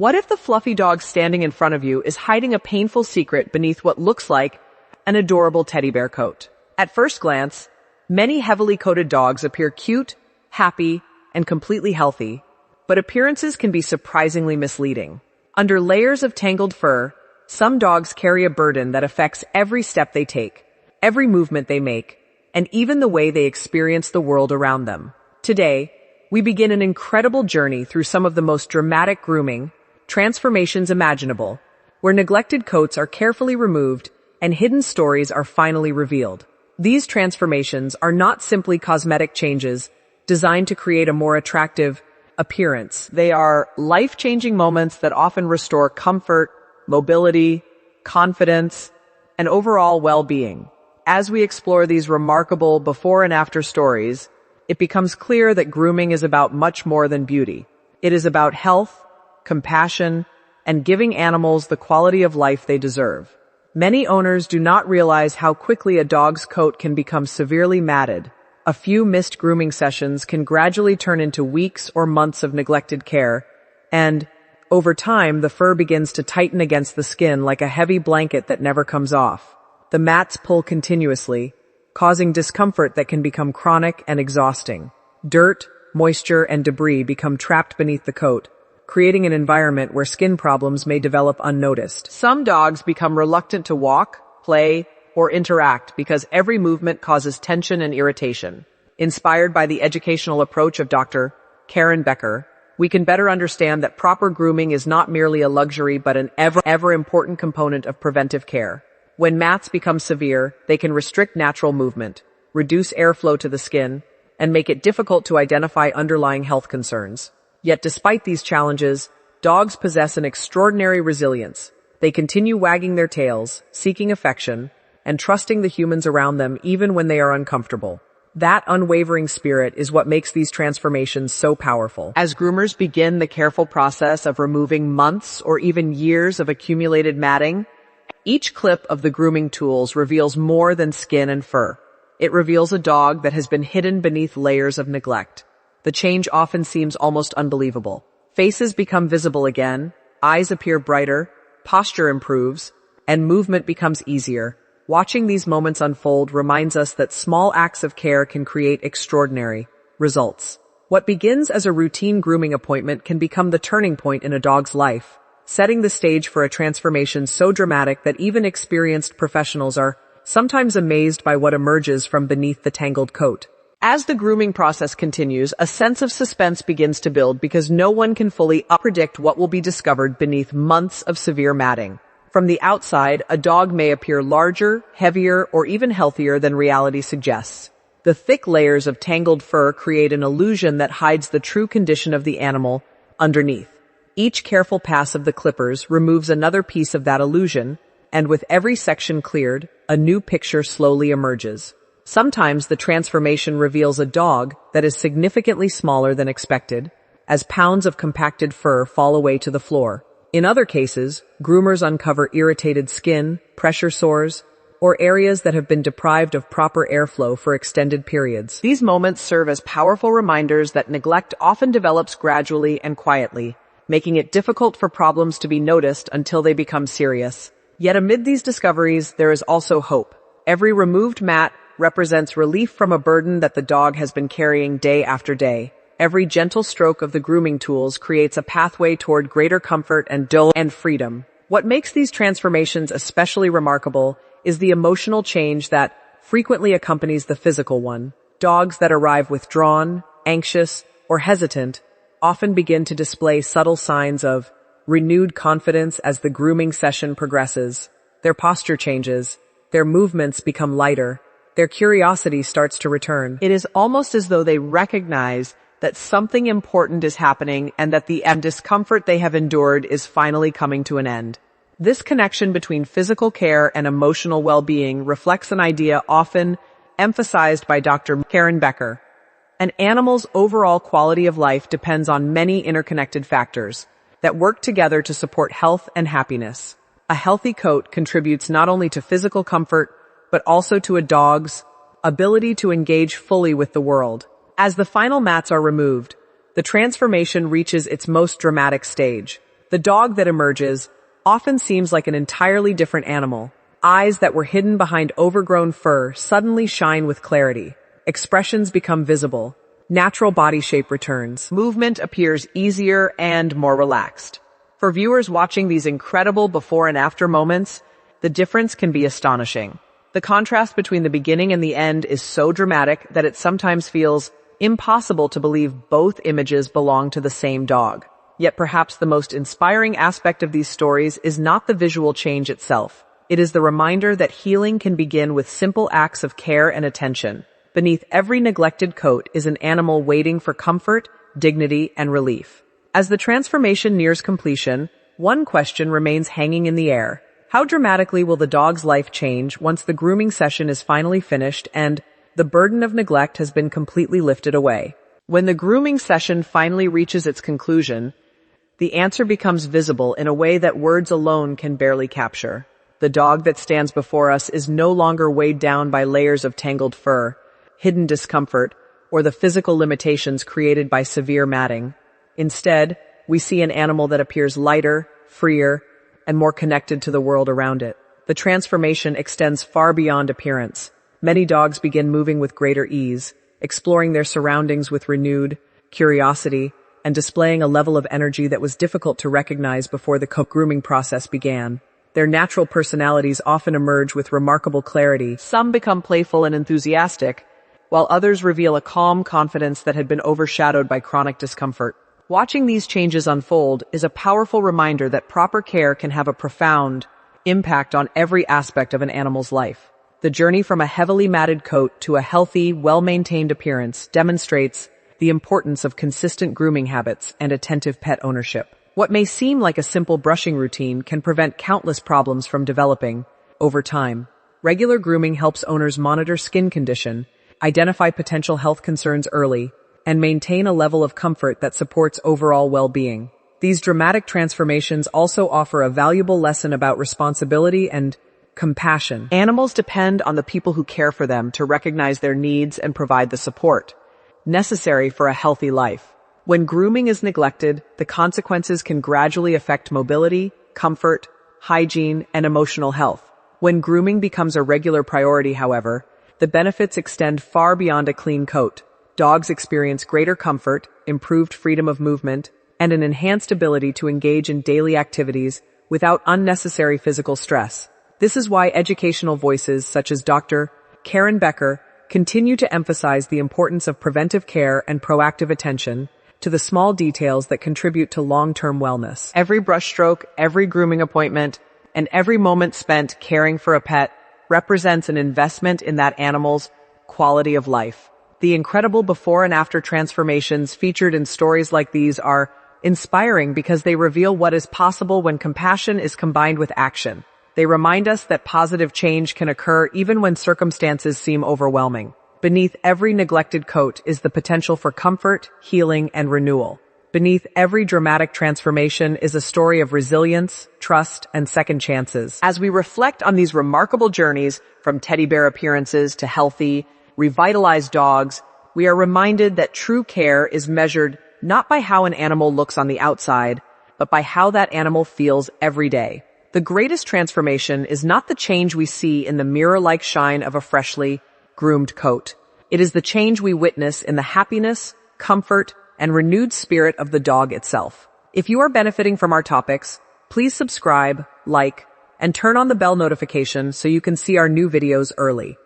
What if the fluffy dog standing in front of you is hiding a painful secret beneath what looks like an adorable teddy bear coat? At first glance, many heavily coated dogs appear cute, happy, and completely healthy, but appearances can be surprisingly misleading. Under layers of tangled fur, some dogs carry a burden that affects every step they take, every movement they make, and even the way they experience the world around them. Today, we begin an incredible journey through some of the most dramatic grooming transformations imaginable, where neglected coats are carefully removed and hidden stories are finally revealed. These transformations are not simply cosmetic changes designed to create a more attractive appearance. They are life-changing moments that often restore comfort, mobility, confidence, and overall well-being. As we explore these remarkable before and after stories, it becomes clear that grooming is about much more than beauty. It is about health, compassion, and giving animals the quality of life they deserve. Many owners do not realize how quickly a dog's coat can become severely matted. A few missed grooming sessions can gradually turn into weeks or months of neglected care, and, over time, the fur begins to tighten against the skin like a heavy blanket that never comes off. The mats pull continuously, causing discomfort that can become chronic and exhausting. Dirt, moisture, and debris become trapped beneath the coat, creating an environment where skin problems may develop unnoticed. Some dogs become reluctant to walk, play, or interact because every movement causes tension and irritation. Inspired by the educational approach of Dr. Karen Becker, we can better understand that proper grooming is not merely a luxury but an ever important component of preventive care. When mats become severe, they can restrict natural movement, reduce airflow to the skin, and make it difficult to identify underlying health concerns. Yet despite these challenges, dogs possess an extraordinary resilience. They continue wagging their tails, seeking affection, and trusting the humans around them even when they are uncomfortable. That unwavering spirit is what makes these transformations so powerful. As groomers begin the careful process of removing months or even years of accumulated matting, each clip of the grooming tools reveals more than skin and fur. It reveals a dog that has been hidden beneath layers of neglect. The change often seems almost unbelievable. Faces become visible again, eyes appear brighter, posture improves, and movement becomes easier. Watching these moments unfold reminds us that small acts of care can create extraordinary results. What begins as a routine grooming appointment can become the turning point in a dog's life, setting the stage for a transformation so dramatic that even experienced professionals are sometimes amazed by what emerges from beneath the tangled coat. As the grooming process continues, a sense of suspense begins to build because no one can fully predict what will be discovered beneath months of severe matting. From the outside, a dog may appear larger, heavier, or even healthier than reality suggests. The thick layers of tangled fur create an illusion that hides the true condition of the animal underneath. Each careful pass of the clippers removes another piece of that illusion, and with every section cleared, a new picture slowly emerges. Sometimes the transformation reveals a dog that is significantly smaller than expected, as pounds of compacted fur fall away to the floor. In other cases, groomers uncover irritated skin, pressure sores, or areas that have been deprived of proper airflow for extended periods. These moments serve as powerful reminders that neglect often develops gradually and quietly, making it difficult for problems to be noticed until they become serious. Yet amid these discoveries, there is also hope. Every removed mat represents relief from a burden that the dog has been carrying day after day. Every gentle stroke of the grooming tools creates a pathway toward greater comfort and freedom. What makes these transformations especially remarkable is the emotional change that frequently accompanies the physical one. Dogs that arrive withdrawn, anxious, or hesitant often begin to display subtle signs of renewed confidence as the grooming session progresses. Their posture changes, their movements become lighter, their curiosity starts to return. It is almost as though they recognize that something important is happening and that the discomfort they have endured is finally coming to an end. This connection between physical care and emotional well-being reflects an idea often emphasized by Dr. Karen Becker. An animal's overall quality of life depends on many interconnected factors that work together to support health and happiness. A healthy coat contributes not only to physical comfort, but also to a dog's ability to engage fully with the world. As the final mats are removed, the transformation reaches its most dramatic stage. The dog that emerges often seems like an entirely different animal. Eyes that were hidden behind overgrown fur suddenly shine with clarity. Expressions become visible. Natural body shape returns. Movement appears easier and more relaxed. For viewers watching these incredible before and after moments, the difference can be astonishing. The contrast between the beginning and the end is so dramatic that it sometimes feels impossible to believe both images belong to the same dog. Yet perhaps the most inspiring aspect of these stories is not the visual change itself. It is the reminder that healing can begin with simple acts of care and attention. Beneath every neglected coat is an animal waiting for comfort, dignity, and relief. As the transformation nears completion, one question remains hanging in the air. How dramatically will the dog's life change once the grooming session is finally finished and the burden of neglect has been completely lifted away? When the grooming session finally reaches its conclusion, the answer becomes visible in a way that words alone can barely capture. The dog that stands before us is no longer weighed down by layers of tangled fur, hidden discomfort, or the physical limitations created by severe matting. Instead, we see an animal that appears lighter, freer, and more connected to the world around it. The transformation extends far beyond appearance. Many dogs begin moving with greater ease, exploring their surroundings with renewed curiosity, and displaying a level of energy that was difficult to recognize before the grooming process began. Their natural personalities often emerge with remarkable clarity. Some become playful and enthusiastic, while others reveal a calm confidence that had been overshadowed by chronic discomfort. Watching these changes unfold is a powerful reminder that proper care can have a profound impact on every aspect of an animal's life. The journey from a heavily matted coat to a healthy, well-maintained appearance demonstrates the importance of consistent grooming habits and attentive pet ownership. What may seem like a simple brushing routine can prevent countless problems from developing over time. Regular grooming helps owners monitor skin condition, identify potential health concerns early, and maintain a level of comfort that supports overall well-being. These dramatic transformations also offer a valuable lesson about responsibility and compassion. Animals depend on the people who care for them to recognize their needs and provide the support necessary for a healthy life. When grooming is neglected, the consequences can gradually affect mobility, comfort, hygiene, and emotional health. When grooming becomes a regular priority, however, the benefits extend far beyond a clean coat. Dogs experience greater comfort, improved freedom of movement, and an enhanced ability to engage in daily activities without unnecessary physical stress. This is why educational voices such as Dr. Karen Becker continue to emphasize the importance of preventive care and proactive attention to the small details that contribute to long-term wellness. Every brushstroke, every grooming appointment, and every moment spent caring for a pet represents an investment in that animal's quality of life. The incredible before and after transformations featured in stories like these are inspiring because they reveal what is possible when compassion is combined with action. They remind us that positive change can occur even when circumstances seem overwhelming. Beneath every neglected coat is the potential for comfort, healing, and renewal. Beneath every dramatic transformation is a story of resilience, trust, and second chances. As we reflect on these remarkable journeys from teddy bear appearances to healthy, revitalized dogs, we are reminded that true care is measured not by how an animal looks on the outside, but by how that animal feels every day. The greatest transformation is not the change we see in the mirror-like shine of a freshly groomed coat. It is the change we witness in the happiness, comfort, and renewed spirit of the dog itself. If you are benefiting from our topics, please subscribe, like, and turn on the bell notification so you can see our new videos early.